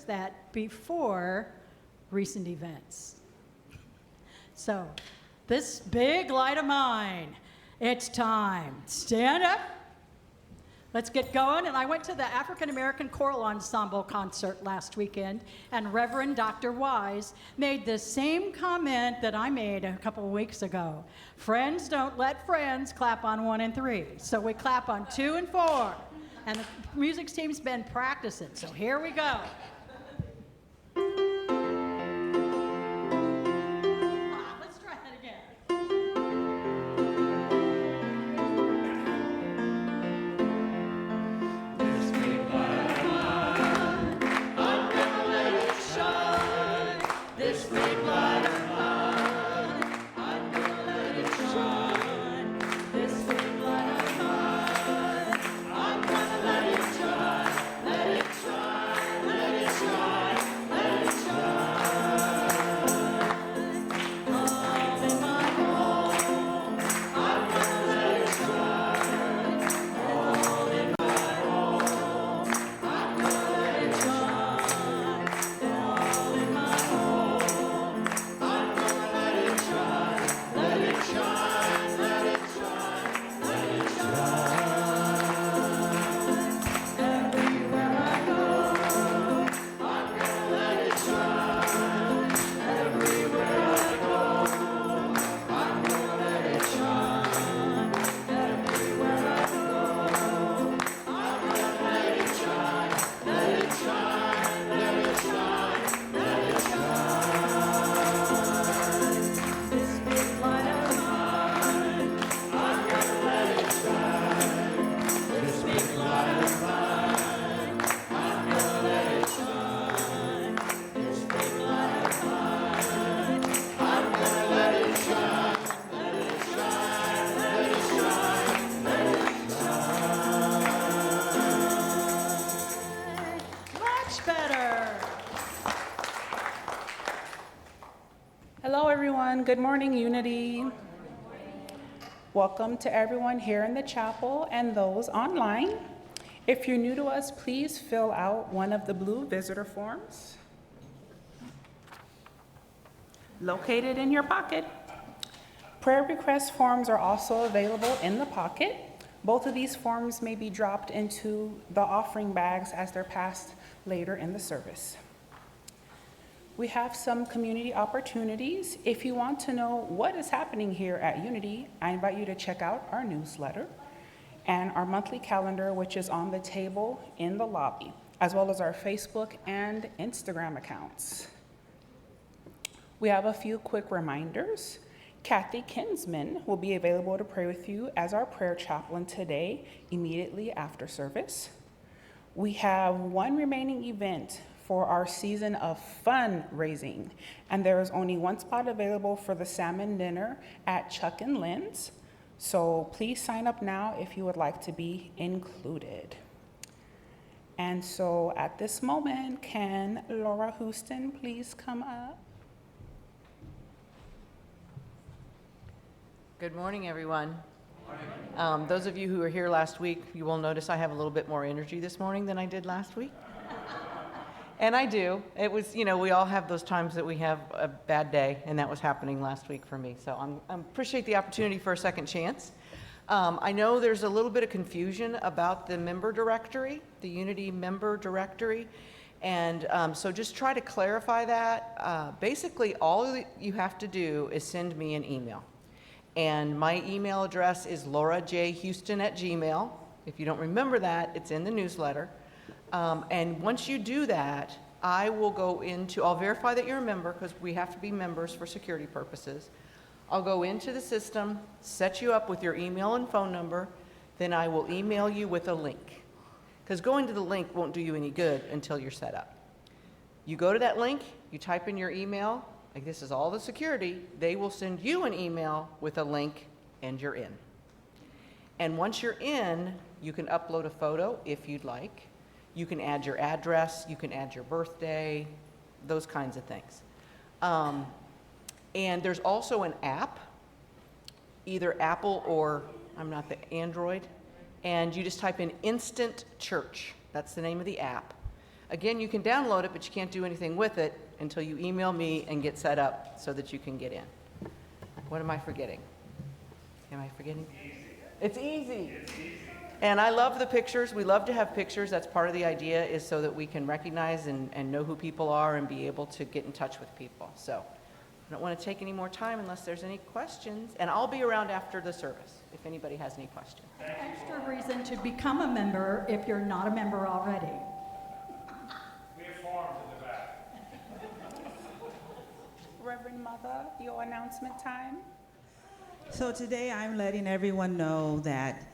that before recent events. So, this big light of mine, it's time. Stand up. Let's get going. And I went to the African American Choral Ensemble concert last weekend, and Reverend Dr. Wise made the same comment that I made a couple of weeks ago. Friends don't let friends clap on 1 and 3. So we clap on 2 and 4. And the music team's been practicing, so here we go. Let's try that again. This big light of mine, I'm gonna let it shine. This big light of mine, I'm gonna let it shine. This big light of mine, I'm gonna let it shine. Let it shine, let it shine, let it shine. All in my home, I'm gonna let it shine. All in my home, I'm gonna let it shine. All in my home, I'm gonna let it shine. Let it shine, let it shine, let it shine. Everywhere I go, I'm gonna let it shine. Everywhere I go, I'm gonna let it shine. Everywhere I go, I'm gonna let it shine. Let it shine, let it shine, let it shine. This big light of mine, I'm gonna let it shine. This big light of mine, I'm gonna let it shine. This big light of mine, I'm gonna let it shine. Let it shine, let it shine, let it shine. Much better. Hello, everyone. Good morning, Unity. Welcome to everyone here in the chapel and those online. If you're new to us, please fill out one of the blue visitor forms located in your pocket. Prayer request forms are also available in the pocket. Both of these forms may be dropped into the offering bags as they're passed later in the service. We have some community opportunities. If you want to know what is happening here at Unity, I invite you to check out our newsletter and our monthly calendar, which is on the table in the lobby, as well as our Facebook and Instagram accounts. We have a few quick reminders. Kathy Kinsman will be available to pray with you as our prayer chaplain today, immediately after service. We have one remaining event for our season of fundraising, and there is only one spot available for the salmon dinner at Chuck and Lynn's. So please sign up now if you would like to be included. And so at this moment, can Laura Houston please come up? Good morning, everyone. Those of you who were here last week, you will notice I have a little bit more energy this morning than I did last week. And I do. It was, we all have those times that we have a bad day, and that was happening last week for me. So I appreciate the opportunity for a second chance. I know there's a little bit of confusion about the member directory, the Unity member directory. And so just try to clarify that. Basically, all you have to do is send me an email. And my email address is laurajhouston@gmail.com. If you don't remember that, it's in the newsletter. And once you do that, I'll verify that you're a member, because we have to be members for security purposes. I'll go into the system, set you up with your email and phone number, then I will email you with a link. Because going to the link won't do you any good until you're set up. You go to that link, you type in your email, like this is all the security, they will send you an email with a link, and you're in. And once you're in, you can upload a photo if you'd like. You can add your address, you can add your birthday, those kinds of things. And there's also an app, either Apple or, I'm not the Android, and you just type in Instant Church. That's the name of the app. Again, you can download it, but you can't do anything with it until you email me and get set up so that you can get in. What am I forgetting? Am I forgetting? It's easy. And I love the pictures. We love to have pictures. That's part of the idea, is so that we can recognize and know who people are and be able to get in touch with people. So I don't want to take any more time unless there's any questions. And I'll be around after the service if anybody has any questions. Extra reason to become a member if you're not a member already. We have forms in the back. Reverend Mother, your announcement time. So today I'm letting everyone know that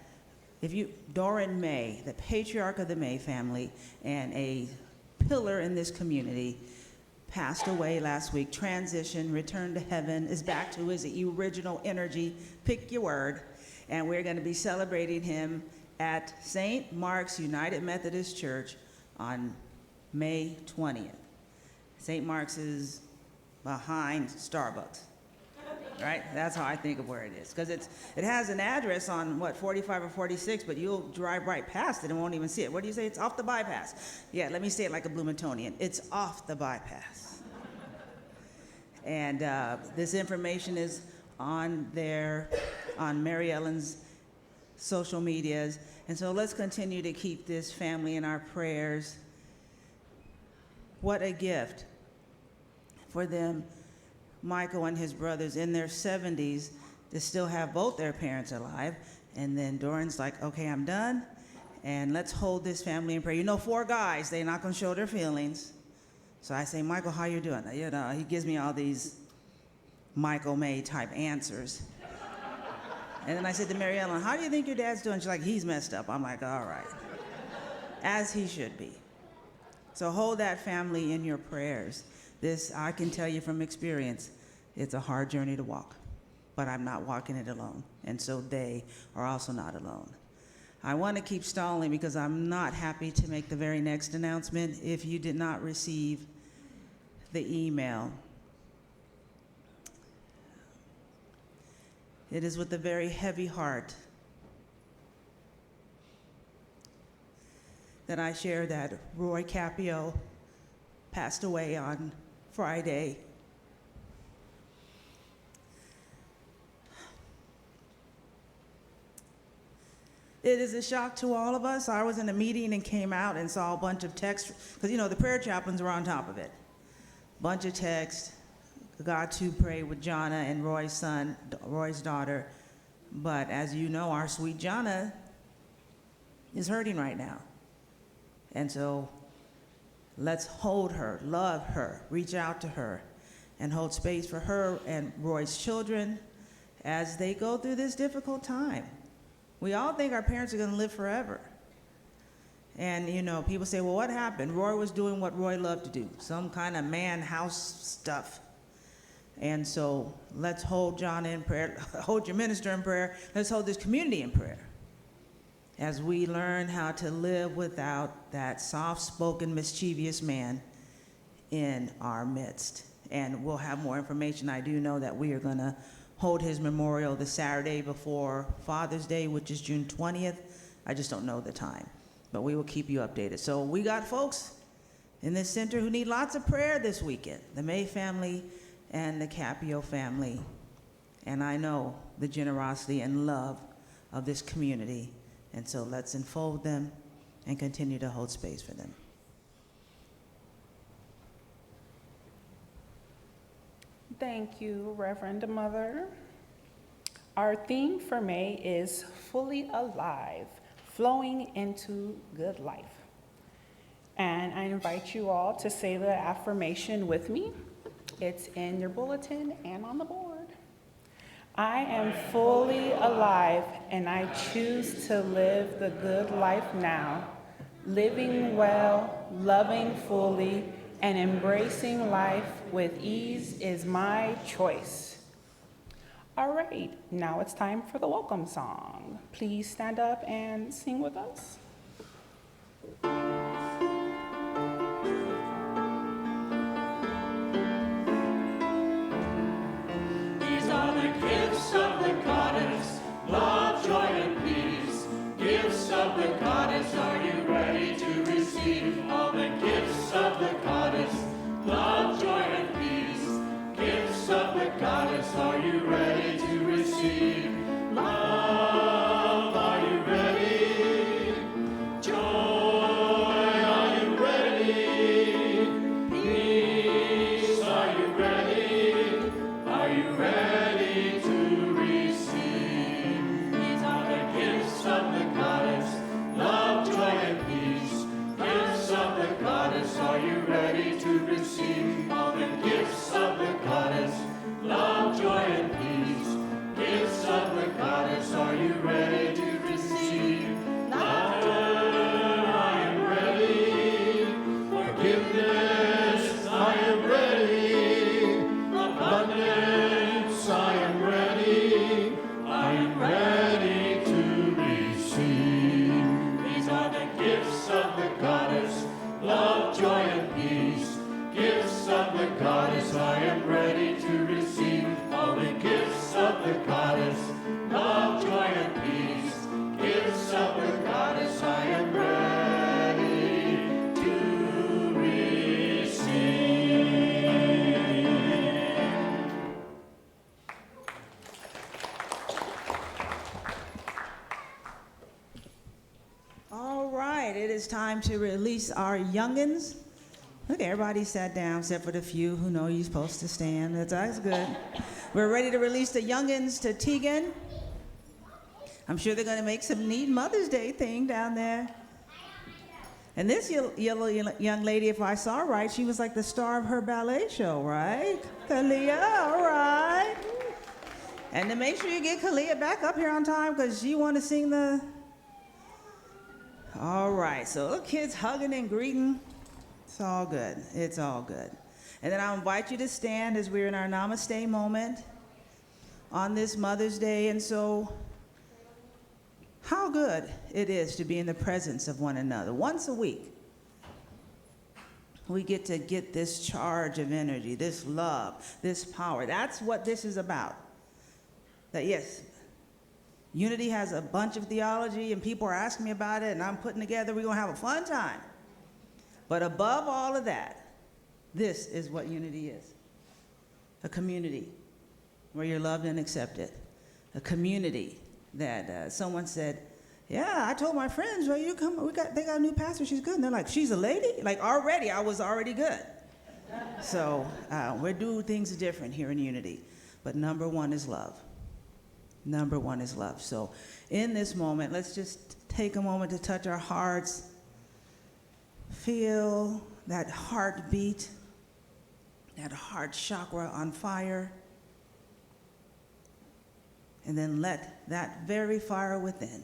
Doran May, the patriarch of the May family and a pillar in this community, passed away last week, transitioned, returned to heaven, is back to his original energy, pick your word, and we're going to be celebrating him at St. Mark's United Methodist Church on May 20th. St. Mark's is behind Starbucks. Right? That's how I think of where it is. Because it has an address on, 45 or 46, but you'll drive right past it and won't even see it. What do you say? It's off the bypass. Yeah, let me say it like a Bloomingtonian. It's off the bypass. And this information is on there, on Mary Ellen's social medias. And so let's continue to keep this family in our prayers. What a gift for them, Michael and his brothers in their 70s, to still have both their parents alive. And then Doran's like, okay, I'm done, and let's hold this family in prayer. You know, 4 guys, they're not gonna show their feelings. So I say, Michael, how you doing? You know, he gives me all these Michael May type answers. And then I said to Mary Ellen, how do you think your dad's doing? She's like, he's messed up. I'm like, all right. As he should be. So hold that family in your prayers. This, I can tell you from experience, it's a hard journey to walk, but I'm not walking it alone, and so they are also not alone. I want to keep stalling because I'm not happy to make the very next announcement if you did not receive the email. It is with a very heavy heart that I share that Roy Capio passed away on Friday. It is a shock to all of us. I was in a meeting and came out and saw a bunch of texts, because you know the prayer chaplains were on top of it. Bunch of texts, God to pray with Jonna and Roy's daughter. But as you know, our sweet Jonna is hurting right now. And so let's hold her, love her, reach out to her, and hold space for her and Roy's children as they go through this difficult time. We all think our parents are going to live forever. And, you know, people say, well, what happened? Roy was doing what Roy loved to do, some kind of man-house stuff. And so let's hold John in prayer, hold your minister in prayer. Let's hold this community in prayer as we learn how to live without that soft-spoken, mischievous man in our midst. And we'll have more information. I do know that we are going to hold his memorial the Saturday before Father's Day, which is June 20th. I just don't know the time, but we will keep you updated. So we got folks in this center who need lots of prayer this weekend, the May family and the Capio family. And I know the generosity and love of this community. And so let's enfold them and continue to hold space for them. Thank you, Reverend Mother. Our theme for May is fully alive, flowing into good life. And I invite you all to say the affirmation with me. It's in your bulletin and on the board. I am fully alive, and I choose to live the good life now, living well, loving fully, and embracing life with ease is my choice. All right, now it's time for the welcome song. Please stand up and sing with us. These are the gifts of the goddess, love, joy, and peace. Gifts of the goddess, are you ready to receive all the gifts Forgiveness, I am ready. Abundance, I am ready. I am ready to receive. These are the gifts of the goddess, love, joy, and peace. Gifts of the goddess, I am ready to receive. All the gifts of the goddess, love, joy, and peace. Gifts of the goddess, I am ready to receive. All right, it is time to release our youngins. Look, everybody sat down except for the few who know you're supposed to stand. That's good. We're ready to release the youngins to Tegan. I'm sure they're going to make some neat Mother's Day thing down there. And this yellow young lady, if I saw right, she was like the star of her ballet show, right? Kalia, all right. And to make sure you get Kalia back up here on time because she want to sing the... All right, so little kids hugging and greeting. It's all good. It's all good. And then I'll invite you to stand as we're in our namaste moment on this Mother's Day. And so, how good it is to be in the presence of one another. Once a week, we get to get this charge of energy, this love, this power. That's what this is about. That yes, unity has a bunch of theology and people are asking me about it and I'm putting together, we're gonna have a fun time. But above all of that, this is what unity is. A community where you're loved and accepted. A community that someone said, yeah, I told my friends, well, you come, they got a new pastor, she's good. And they're like, she's a lady? Like already, I was already good. So we do things different here in Unity. But number one is love. Number one is love. So in this moment, let's just take a moment to touch our hearts. Feel that heartbeat, that heart chakra on fire. And then let that very fire within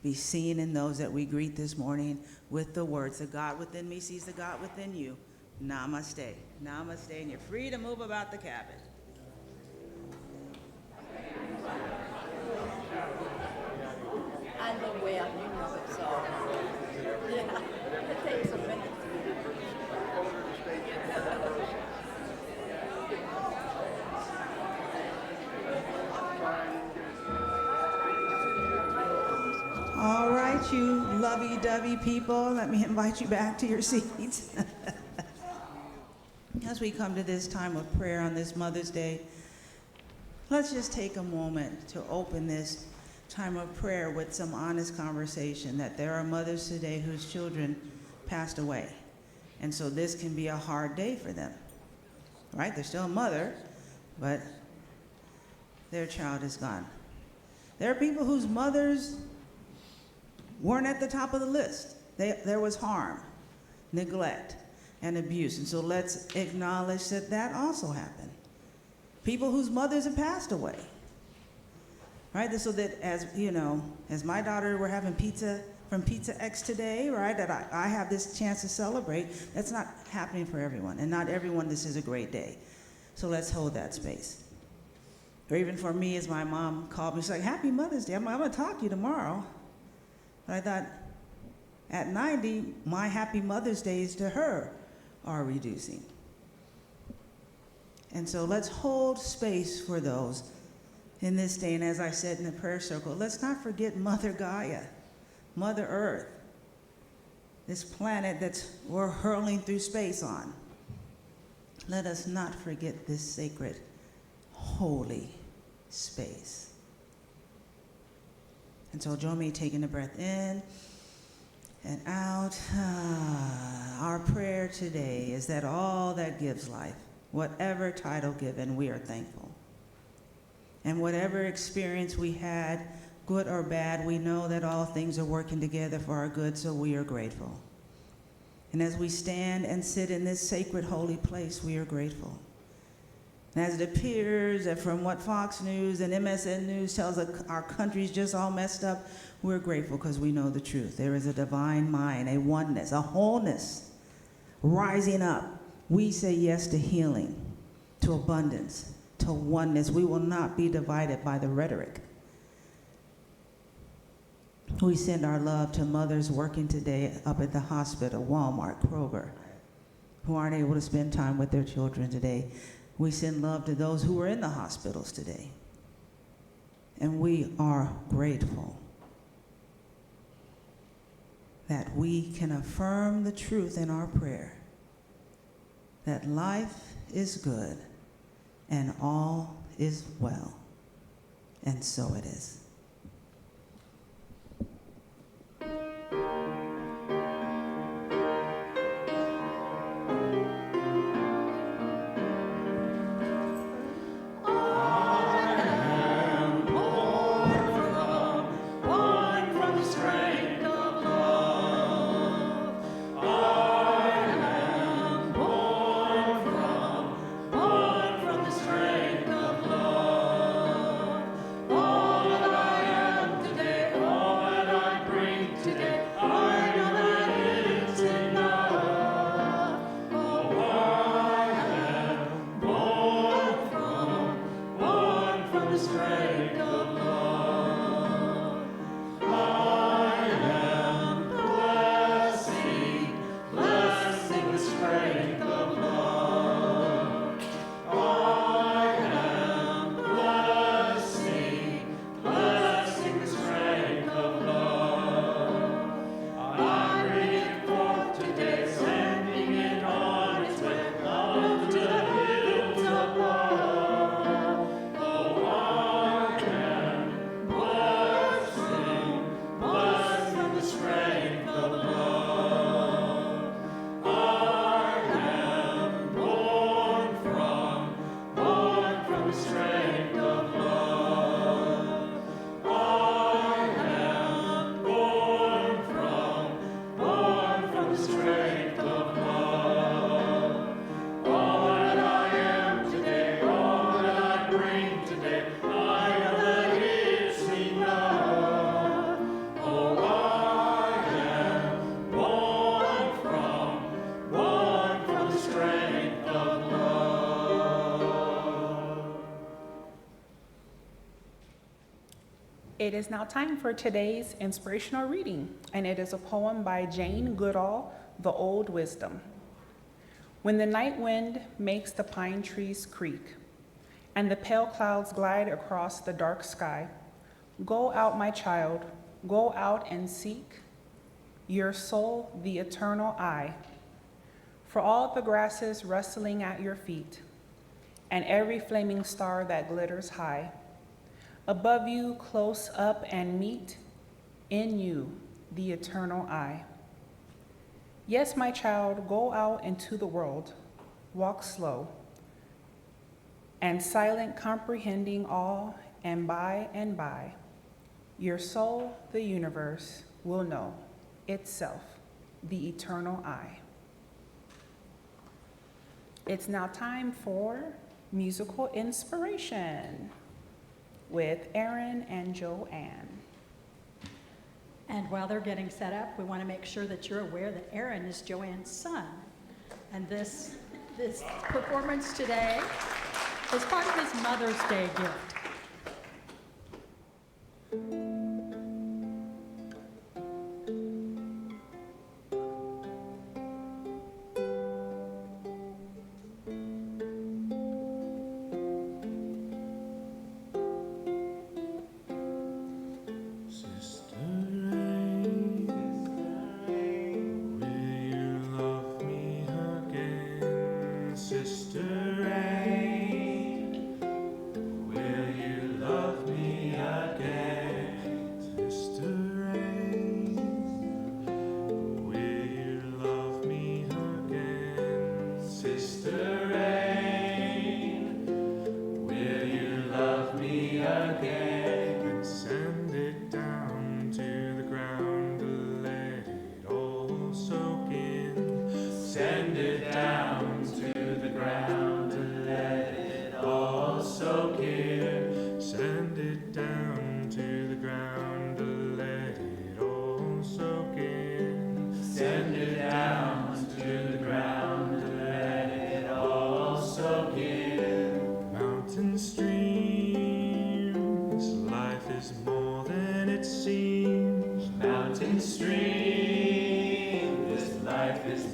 be seen in those that we greet this morning with the words, the God within me sees the God within you. Namaste. Namaste. And you're free to move about the cabin. I know well, you know it, so, yeah, it takes a minute. All right, you lovey-dovey people, let me invite you back to your seats. As we come to this time of prayer on this Mother's Day, let's just take a moment to open this time of prayer with some honest conversation that there are mothers today whose children passed away. And so this can be a hard day for them, right? They're still a mother, but their child is gone. There are people whose mothers weren't at the top of the list. There was harm, neglect, and abuse. And so let's acknowledge that that also happened. People whose mothers have passed away. Right, so that as, you know, as my daughter, we're having pizza from Pizza X today, right, that I have this chance to celebrate, that's not happening for everyone. And not everyone, this is a great day. So let's hold that space. Or even for me, as my mom called me, she's like, Happy Mother's Day. I'm gonna talk to you tomorrow. But I thought, at 90, my happy Mother's Days to her are reducing. And so let's hold space for those in this day. And as I said in the prayer circle, let's not forget Mother Gaia, Mother Earth, this planet that we're hurling through space on. Let us not forget this sacred, holy space. And so join me taking a breath in and out. Our prayer today is that all that gives life, whatever title given, we are thankful. And whatever experience we had, good or bad, we know that all things are working together for our good, so we are grateful. And as we stand and sit in this sacred, holy place, we are grateful. And as it appears that from what Fox News and MSN News tells us our country's just all messed up, we're grateful because we know the truth. There is a divine mind, a oneness, a wholeness rising up. We say yes to healing, to abundance, to oneness. We will not be divided by the rhetoric. We send our love to mothers working today up at the hospital, Walmart, Kroger, who aren't able to spend time with their children today. We send love to those who are in the hospitals today. And we are grateful that we can affirm the truth in our prayer, that life is good and all is well. And so it is. It is now time for today's inspirational reading, and it is a poem by Jane Goodall, The Old Wisdom. When the night wind makes the pine trees creak, and the pale clouds glide across the dark sky, go out, my child, go out and seek your soul, the eternal I. For all the grasses rustling at your feet, and every flaming star that glitters high, above you, close up and meet in you, the eternal I. Yes, my child, go out into the world, walk slow, and silent, comprehending all, and by, your soul, the universe, will know itself, the eternal I. It's now time for musical inspiration with Aaron and Joanne. And while they're getting set up, we want to make sure that you're aware that Aaron is Joanne's son. And this performance today is part of his Mother's Day gift. Will you love me again?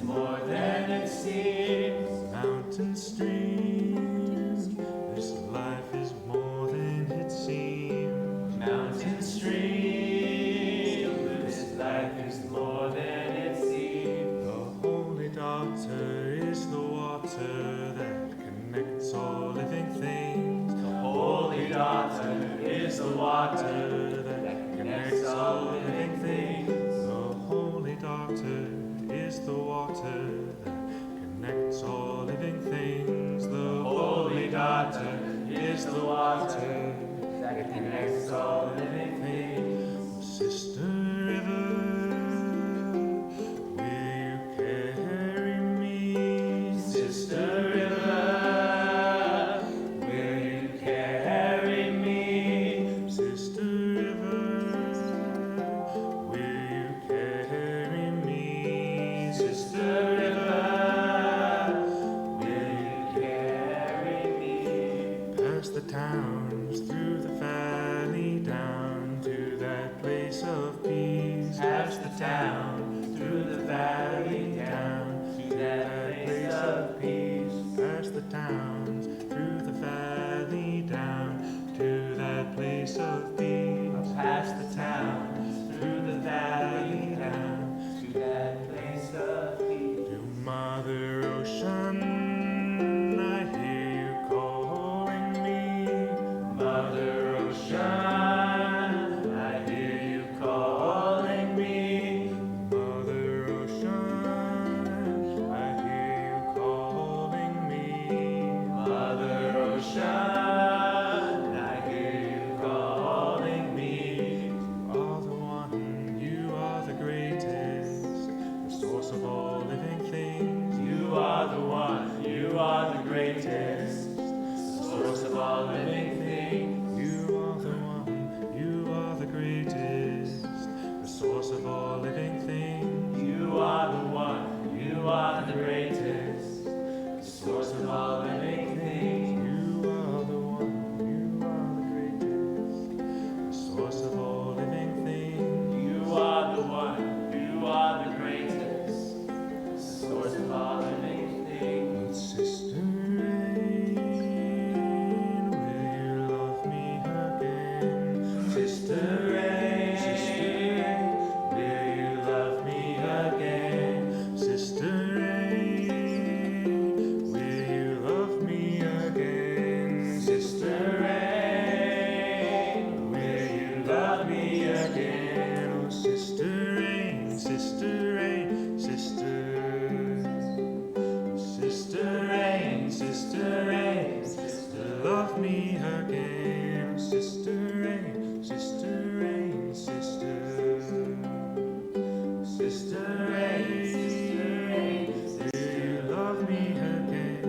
more than it seems. Mountain stream, this life is more than it seems. Mountain stream, this life is more than it seems. The holy daughter is the water that connects all living things. The holy daughter is the water that connects all living things. The holy daughter is the water that connects all living things. The holy daughter is the water that connects all living things. Sister River, will you carry me? Sister River, will you carry me? Sister River, will you carry me? Sister River, will you carry me? Past the towns, through the valley, down to that place of peace. Past the town, through the valley, down to that place of peace. Past the towns, through the valley, down to that place of peace. Past the town, through the valley, down to that place of peace. To Mother Ocean, I hear you calling me. Mother Ocean, I hear you calling me. Mother Ocean, I hear you calling me. Mother Ocean, I hear you calling me. You are the one, you are the greatest, the source of all living things. You are the one, you are the greatest, the source of all living things. You are the one, you are the greatest, the source of all living things. You are the one, you are the greatest, the source of all living things. You are the one, you are the greatest, the source of all living things. You are the one, you are the greatest, the source of all living things. Sister Rain, will you love me again? Sister Rain, will you love me again? Sister Rain, will you love me again? Sister Rain, will you love me again? Oh, Sister Rain, Sister Rain, Sister. Sister Rain, Sister Rain, Sister, love me again. Sister Rain, Sister Rain, Sister. Sister Rain, will you love me again?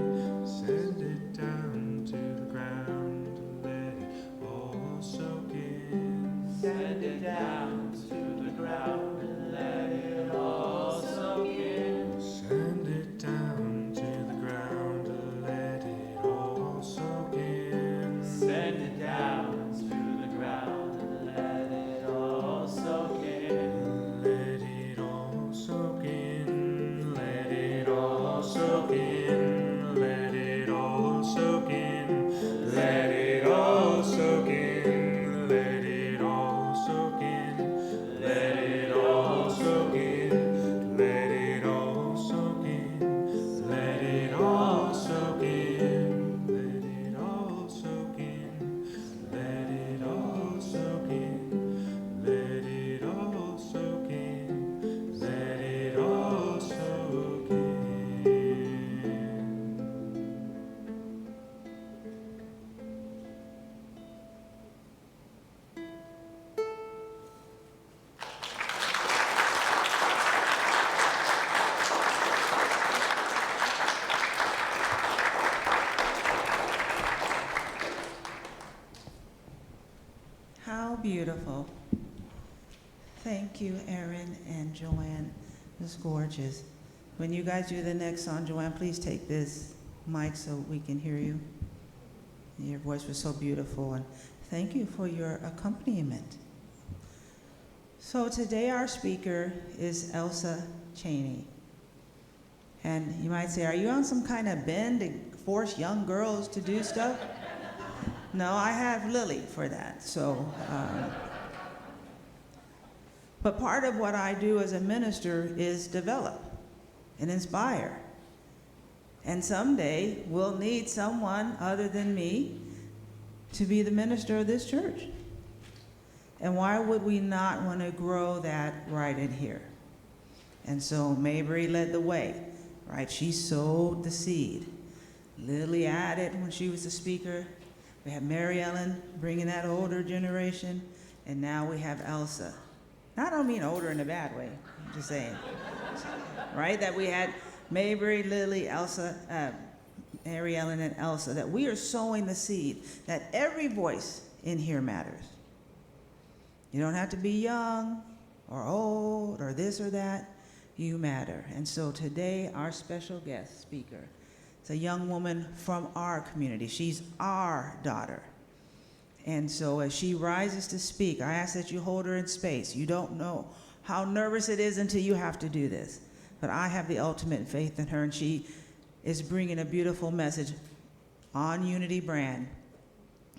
Send it down to the ground and let it all soak in. Send it down to the ground and let it all soak in. Send it down to the ground and let it all soak in. Send it down to the ground and let it all soak in. Let it all soak in. Let it all soak in. Let it all soak in. Let it all soak in. Let it all soak in. Let it all soak in. Let it all soak in. Let it all soak in. Let it all soak in. Let it all soak in. Let it all soak in. Let it all soak in. How beautiful. Thank you, Erin and Joanne. It was gorgeous. When you guys do the next song, Joanne, please take this mic so we can hear you. Your voice was so beautiful, and thank you for your accompaniment. So today our speaker is Elsa Cheney. And you might say, are you on some kind of bend to force young girls to do stuff? No, I have Lily for that. But part of what I do as a minister is develop and inspire. And someday we'll need someone other than me to be the minister of this church. And why would we not want to grow that right in here? And so Mabry led the way, right? She sowed the seed. Lily added when she was the speaker. We have Mary Ellen bringing that older generation. And now we have Elsa. Now, I don't mean older in a bad way. I'm just saying, right? That we had Mabry, Lily, Elsa, Mary Ellen, and Elsa. That we are sowing the seed. That every voice in here matters. You don't have to be young or old or this or that. You matter. And so today, our special guest speaker is a young woman from our community. She's our daughter. And so as she rises to speak, I ask that you hold her in space. You don't know how nervous it is until you have to do this. But I have the ultimate faith in her, and she is bringing a beautiful message on Unity Brand.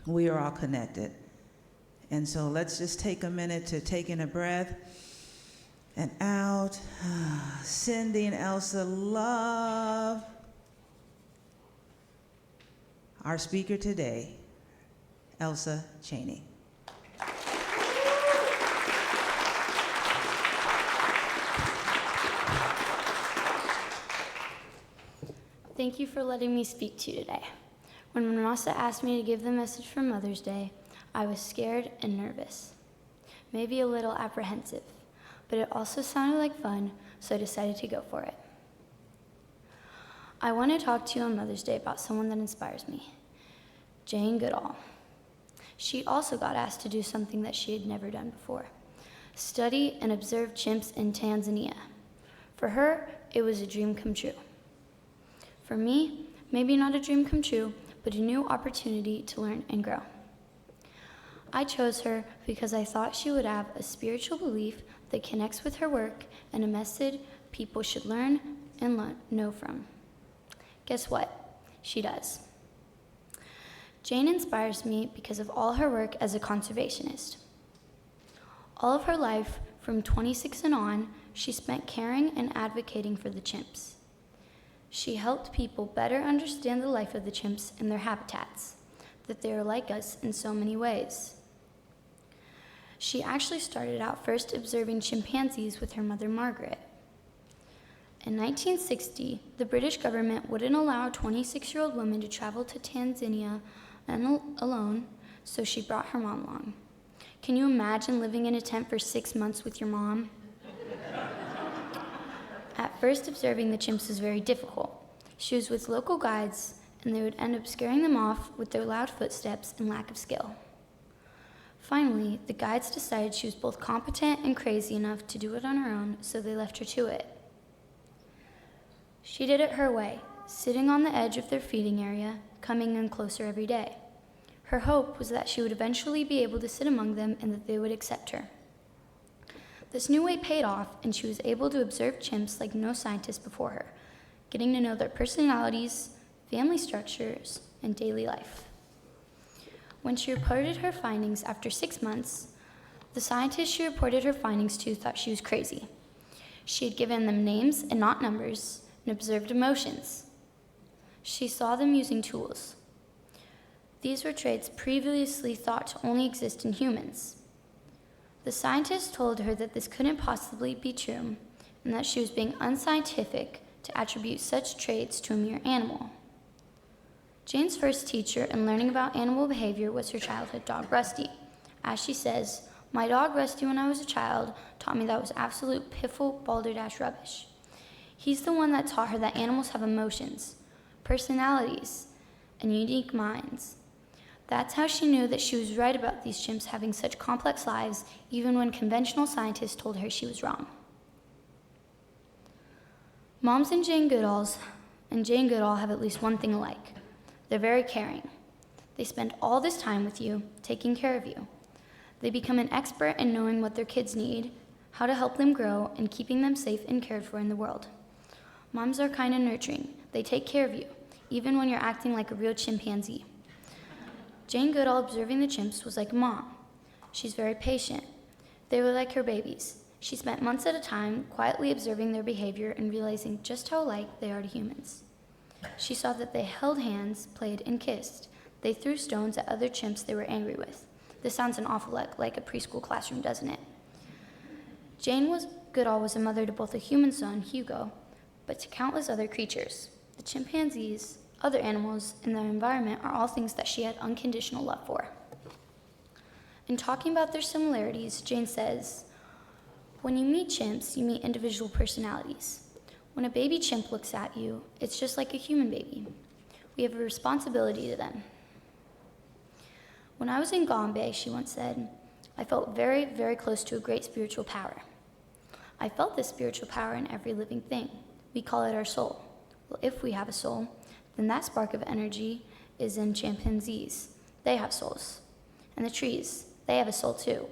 We are all connected. And so let's just take a minute to take in a breath and out. Sending Elsa love. Our speaker today, Elsa Cheney. Thank you for letting me speak to you today. When Manasa asked me to give the message for Mother's Day, I was scared and nervous, maybe a little apprehensive, but it also sounded like fun, so I decided to go for it. I want to talk to you on Mother's Day about someone that inspires me, Jane Goodall. She also got asked to do something that she had never done before, study and observe chimps in Tanzania. For her, it was a dream come true. For me, maybe not a dream come true, but a new opportunity to learn and grow. I chose her because I thought she would have a spiritual belief that connects with her work and a message people should learn and know from. Guess what? She does. Jane inspires me because of all her work as a conservationist. All of her life, from 26 and on, she spent caring and advocating for the chimps. She helped people better understand the life of the chimps and their habitats, that they are like us in so many ways. She actually started out first observing chimpanzees with her mother, Margaret. In 1960, the British government wouldn't allow a 26-year-old woman to travel to Tanzania alone, so she brought her mom along. Can you imagine living in a tent for 6 months with your mom? At first, observing the chimps was very difficult. She was with local guides, and they would end up scaring them off with their loud footsteps and lack of skill. Finally, the guides decided she was both competent and crazy enough to do it on her own, so they left her to it. She did it her way, sitting on the edge of their feeding area, coming in closer every day. Her hope was that she would eventually be able to sit among them and that they would accept her. This new way paid off, and she was able to observe chimps like no scientist before her, getting to know their personalities, family structures, and daily life. When she reported her findings after 6 months, the scientists she reported her findings to thought she was crazy. She had given them names and not numbers, and observed emotions. She saw them using tools. These were traits previously thought to only exist in humans. The scientists told her that this couldn't possibly be true, and that she was being unscientific to attribute such traits to a mere animal. Jane's first teacher in learning about animal behavior was her childhood dog, Rusty. As she says, "My dog Rusty, when I was a child, taught me that was absolute piffle balderdash rubbish. He's the one that taught her that animals have emotions, personalities, and unique minds. That's how she knew that she was right about these chimps having such complex lives, even when conventional scientists told her she was wrong." Moms and Jane Goodall have at least one thing alike. They're very caring. They spend all this time with you, taking care of you. They become an expert in knowing what their kids need, how to help them grow, and keeping them safe and cared for in the world. Moms are kind and nurturing. They take care of you, even when you're acting like a real chimpanzee. Jane Goodall, observing the chimps, was like a mom. She's very patient. They were like her babies. She spent months at a time quietly observing their behavior and realizing just how alike they are to humans. She saw that they held hands, played, and kissed. They threw stones at other chimps they were angry with. This sounds an awful lot like a preschool classroom, doesn't it? Goodall was a mother to both a human son, Hugo, but to countless other creatures. The chimpanzees, other animals, and their environment are all things that she had unconditional love for. In talking about their similarities, Jane says, "When you meet chimps, you meet individual personalities. When a baby chimp looks at you, it's just like a human baby. We have a responsibility to them." When I was in Gombe, she once said, "I felt very, very close to a great spiritual power. I felt this spiritual power in every living thing. We call it our soul. Well, if we have a soul, then that spark of energy is in chimpanzees. They have souls. And the trees, they have a soul too.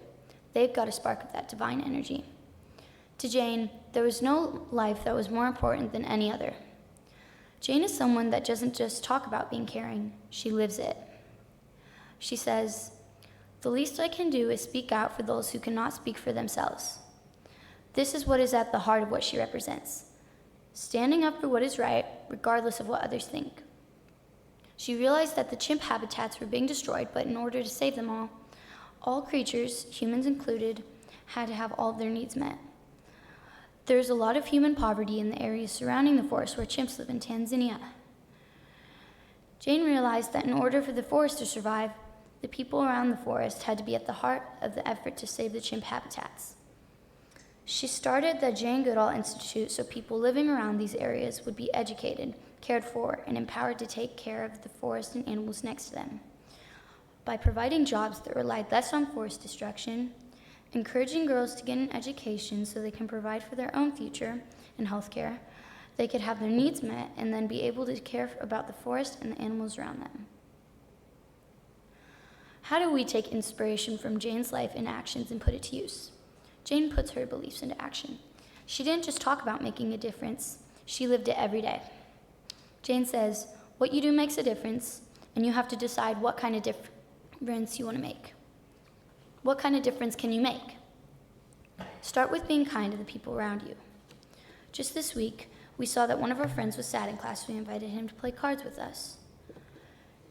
They've got a spark of that divine energy." To Jane, there was no life that was more important than any other. Jane is someone that doesn't just talk about being caring, she lives it. She says, "The least I can do is speak out for those who cannot speak for themselves." This is what is at the heart of what she represents, standing up for what is right, regardless of what others think. She realized that the chimp habitats were being destroyed, but in order to save them all creatures, humans included, had to have all of their needs met. There is a lot of human poverty in the areas surrounding the forest where chimps live in Tanzania. Jane realized that in order for the forest to survive, the people around the forest had to be at the heart of the effort to save the chimp habitats. She started the Jane Goodall Institute so people living around these areas would be educated, cared for, and empowered to take care of the forest and animals next to them. By providing jobs that relied less on forest destruction, encouraging girls to get an education so they can provide for their own future and healthcare, they could have their needs met and then be able to care about the forest and the animals around them. How do we take inspiration from Jane's life and actions and put it to use? Jane puts her beliefs into action. She didn't just talk about making a difference, she lived it every day. Jane says, "What you do makes a difference, and you have to decide what kind of difference you want to make." What kind of difference can you make? Start with being kind to the people around you. Just this week, we saw that one of our friends was sad in class. We invited him to play cards with us.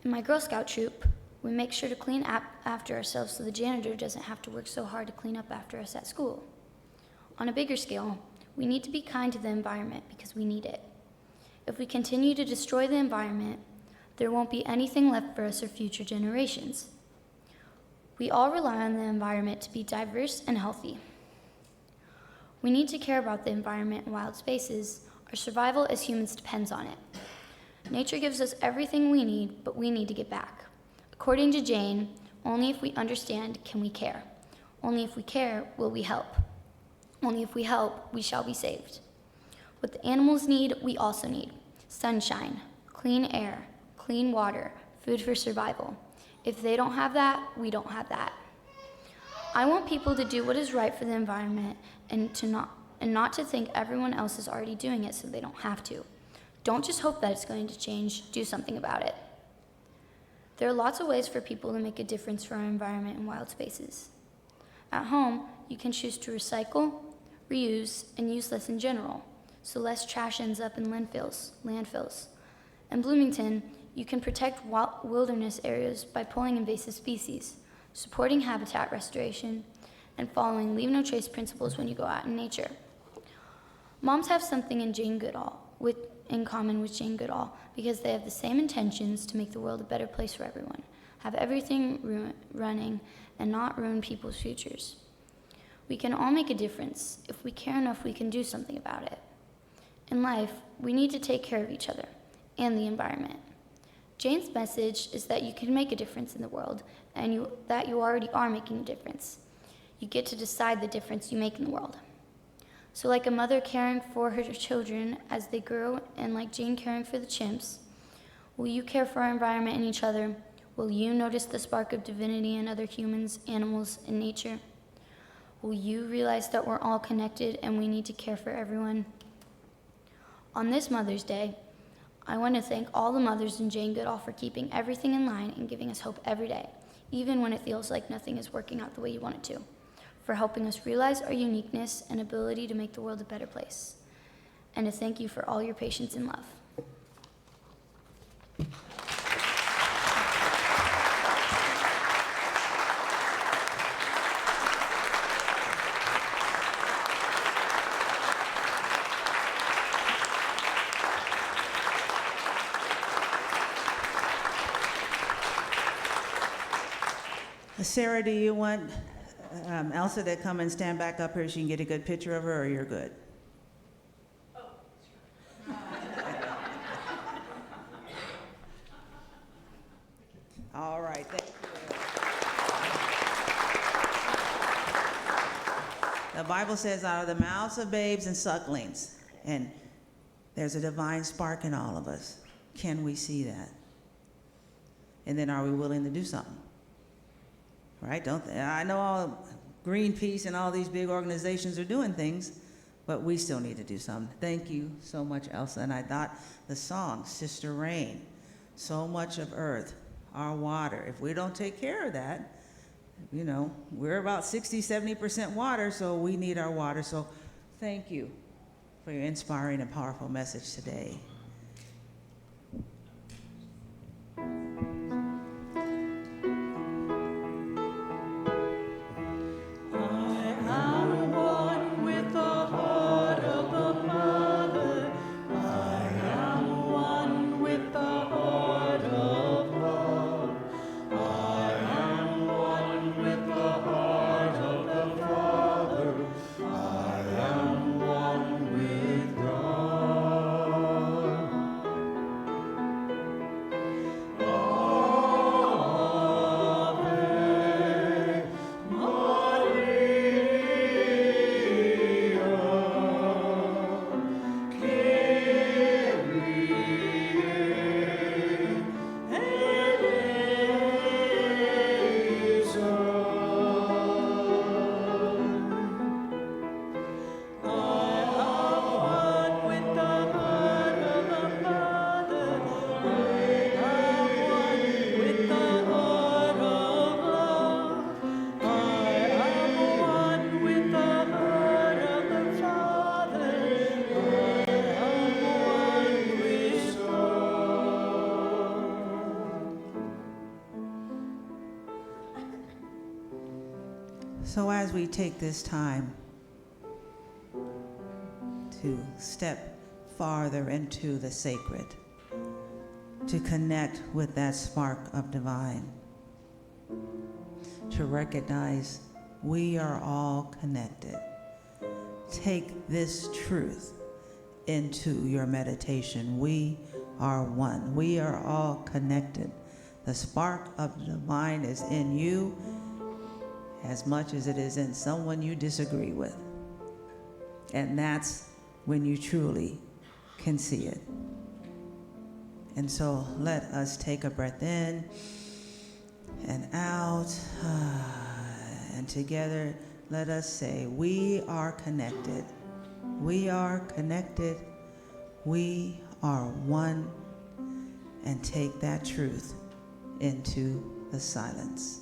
In my Girl Scout troop, we make sure to clean after ourselves so the janitor doesn't have to work so hard to clean up after us at school. On a bigger scale, we need to be kind to the environment because we need it. If we continue to destroy the environment, there won't be anything left for us or future generations. We all rely on the environment to be diverse and healthy. We need to care about the environment and wild spaces. Our survival as humans depends on it. Nature gives us everything we need, but we need to get back. According to Jane, only if we understand can we care. Only if we care will we help. Only if we help, we shall be saved. What the animals need, we also need. Sunshine, clean air, clean water, food for survival. If they don't have that, we don't have that. I want people to do what is right for the environment and not to think everyone else is already doing it so they don't have to. Don't just hope that it's going to change, do something about it. There are lots of ways for people to make a difference for our environment and wild spaces. At home, you can choose to recycle, reuse, and use less in general, so less trash ends up in landfills. In Bloomington, you can protect wilderness areas by pulling invasive species, supporting habitat restoration, and following leave no trace principles when you go out in nature. Moms have something in common with Jane Goodall because they have the same intentions to make the world a better place for everyone, have everything running, and not ruin people's futures. We can all make a difference. If we care enough, we can do something about it. In life, we need to take care of each other and the environment. Jane's message is that you can make a difference in the world and that you already are making a difference. You get to decide the difference you make in the world. So like a mother caring for her children as they grow, and like Jane caring for the chimps, will you care for our environment and each other? Will you notice the spark of divinity in other humans, animals, and nature? Will you realize that we're all connected and we need to care for everyone? On this Mother's Day, I want to thank all the mothers in Jane Goodall for keeping everything in line and giving us hope every day, even when it feels like nothing is working out the way you want it to, for helping us realize our uniqueness and ability to make the world a better place, and to thank you for all your patience and love. Sarah, do you want Elsa to come and stand back up here so you can get a good picture of her, or you're good? All right, thank you. The Bible says, out of the mouths of babes and sucklings, and there's a divine spark in all of us. Can we see that? And then are we willing to do something? Right? I know all Greenpeace and all these big organizations are doing things, but we still need to do something. Thank you so much, Elsa. And I thought the song, Sister Rain, so much of earth, our water. If we don't take care of that, you know, we're about 60, 70% water, so we need our water. So thank you for your inspiring and powerful message today. So as we take this time to step farther into the sacred, to connect with that spark of divine, to recognize we are all connected. Take this truth into your meditation. We are one. We are all connected. The spark of the divine is in you as much as it is in someone you disagree with. And that's when you truly can see it. And so let us take a breath in and out. And together, let us say, we are connected. We are connected. We are one. And take that truth into the silence.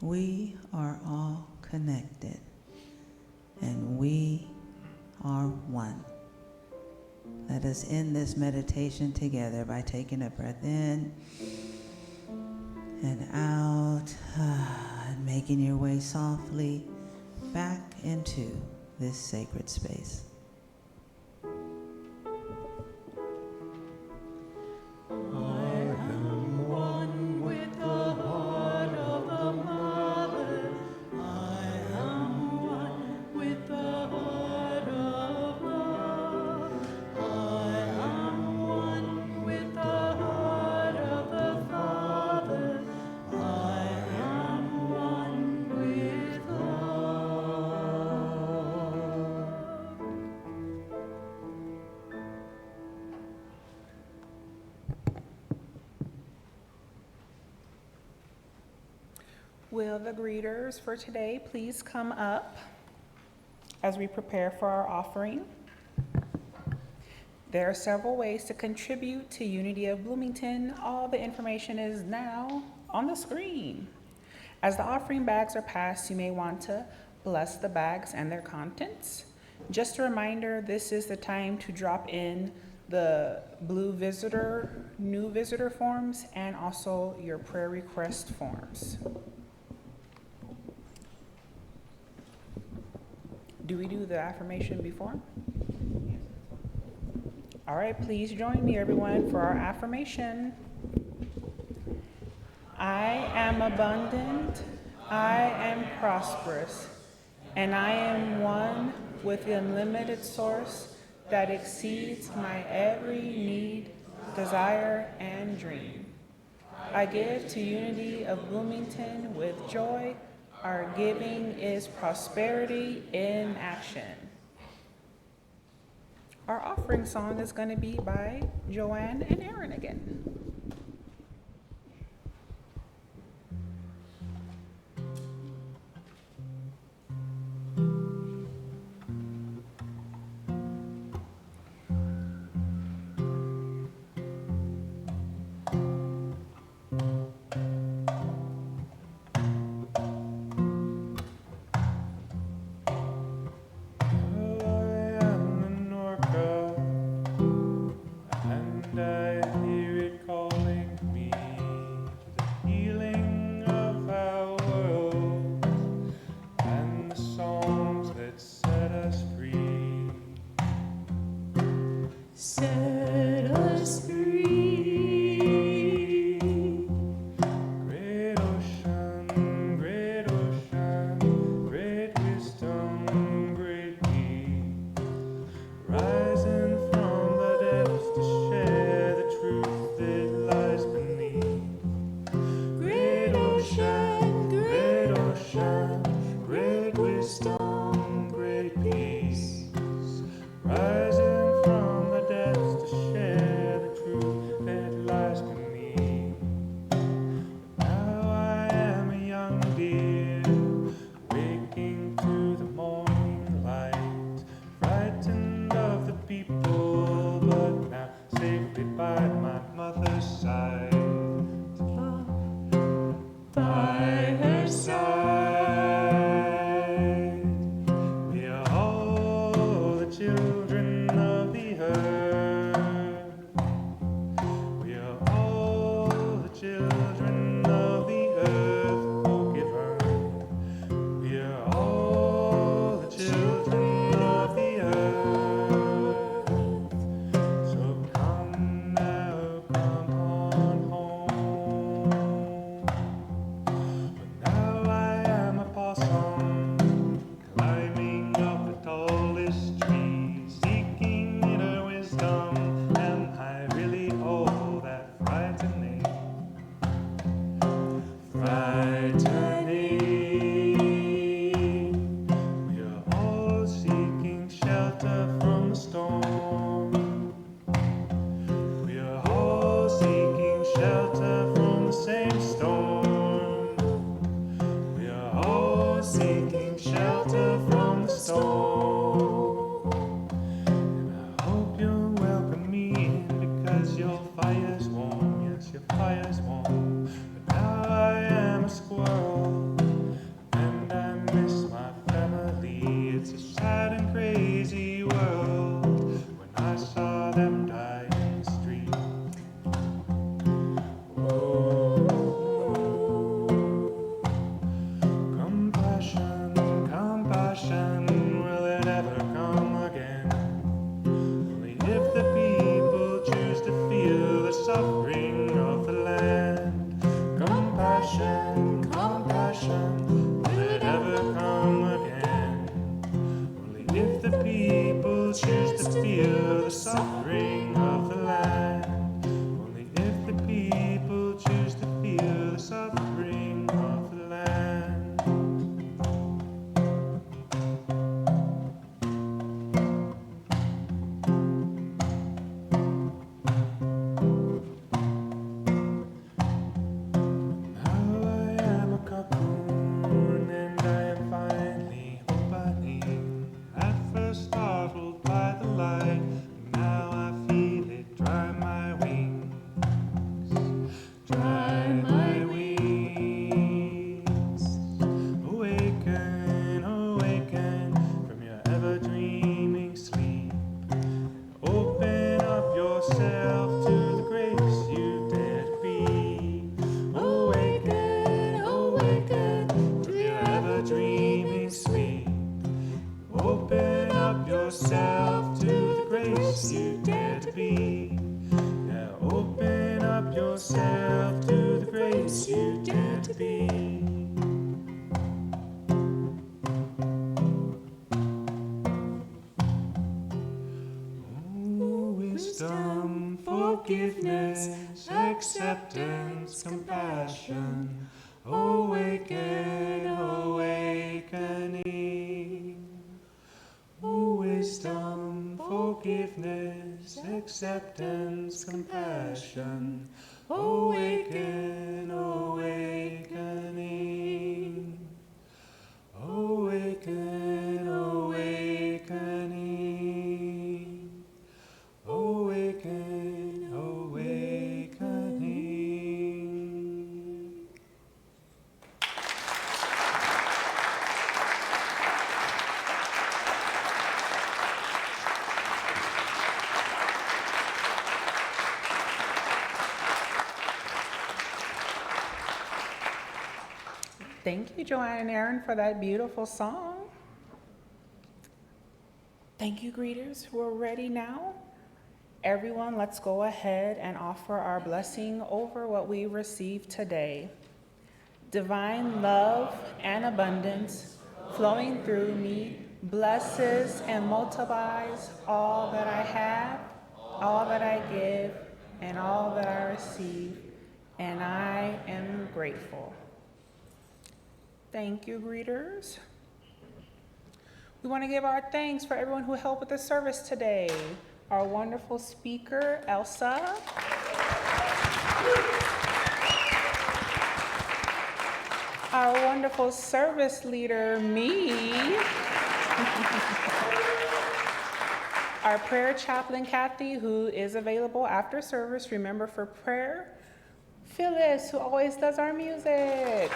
We are all connected, and we are one. Let us end this meditation together by taking a breath in and out, and making your way softly back into this sacred space. Will the greeters for today please come up as we prepare for our offering? There are several ways to contribute to Unity of Bloomington. All the information is now on the screen. As the offering bags are passed, you may want to bless the bags and their contents. Just a reminder, this is the time to drop in the blue new visitor forms, and also your prayer request forms. Do we do the affirmation before? All right, please join me, everyone, for our affirmation. I am abundant, I am prosperous, and I am one with the unlimited source that exceeds my every need, desire, and dream. I give to Unity of Bloomington with joy. Our giving is prosperity in action. Our offering song is going to be by Joanne and Aaron again. And I hear it call. to be. Now open up yourself to the grace you dare to be. Wisdom, forgiveness, acceptance, compassion, awaken, awakening. Wisdom, forgiveness, acceptance, compassion, awaken, awakening. Awaken, awakening. Awaken, awakening. Thank you, Joanne and Aaron, for that beautiful song. Thank you, greeters. We're ready now. Everyone, let's go ahead and offer our blessing over what we received today. Divine love and abundance flowing through me blesses and multiplies all that I have, all that I give, and all that I receive, and I am grateful. Thank you, greeters. We want to give our thanks for everyone who helped with the service today. Our wonderful speaker, Elsa. Our wonderful service leader, me. Our prayer chaplain, Kathy, who is available after service. Remember, for prayer, Phyllis, who always does our music.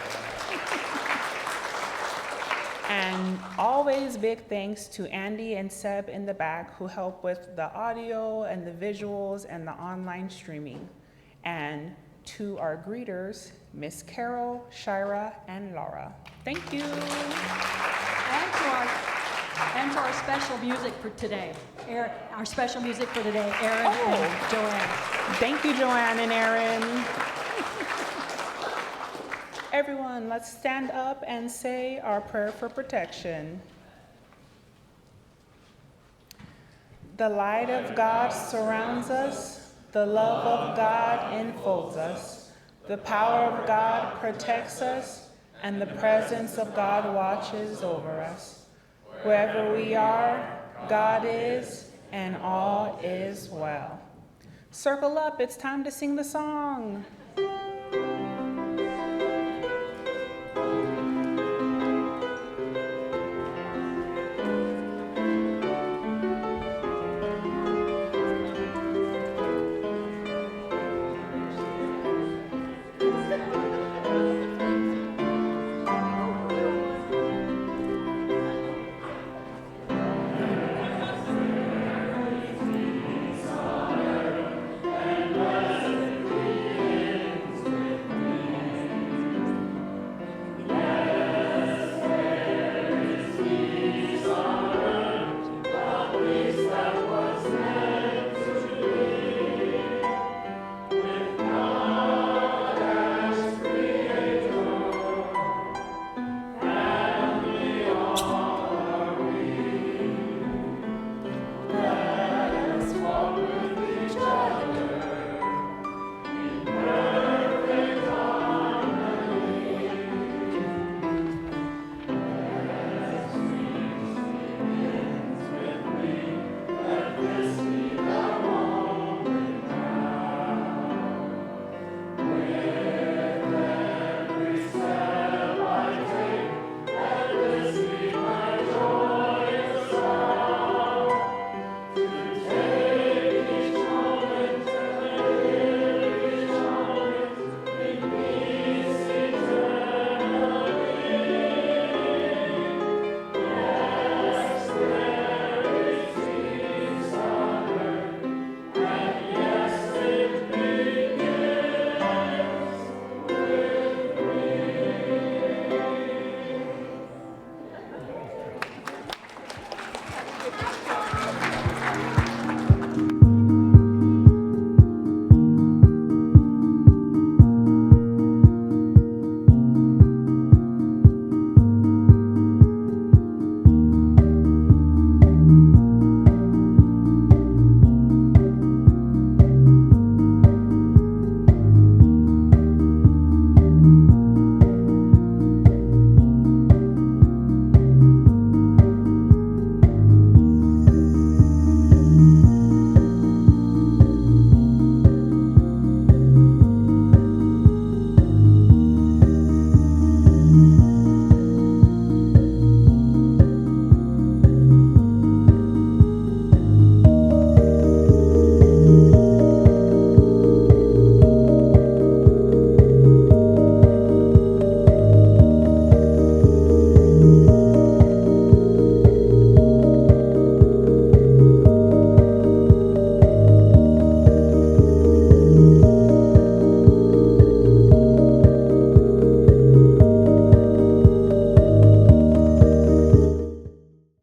And always big thanks to Andy and Seb in the back who help with the audio and the visuals and the online streaming. And to our greeters, Miss Carol, Shira, and Laura. Thank you. And to our special music for today. Our special music for today, Aaron and Joanne. Thank you, Joanne and Aaron. Everyone, let's stand up and say our prayer for protection. The light of God surrounds us. The love of God enfolds us. The power of God protects us, and the presence of God watches over us. Wherever we are, God is, and all is well. Circle up, it's time to sing the song.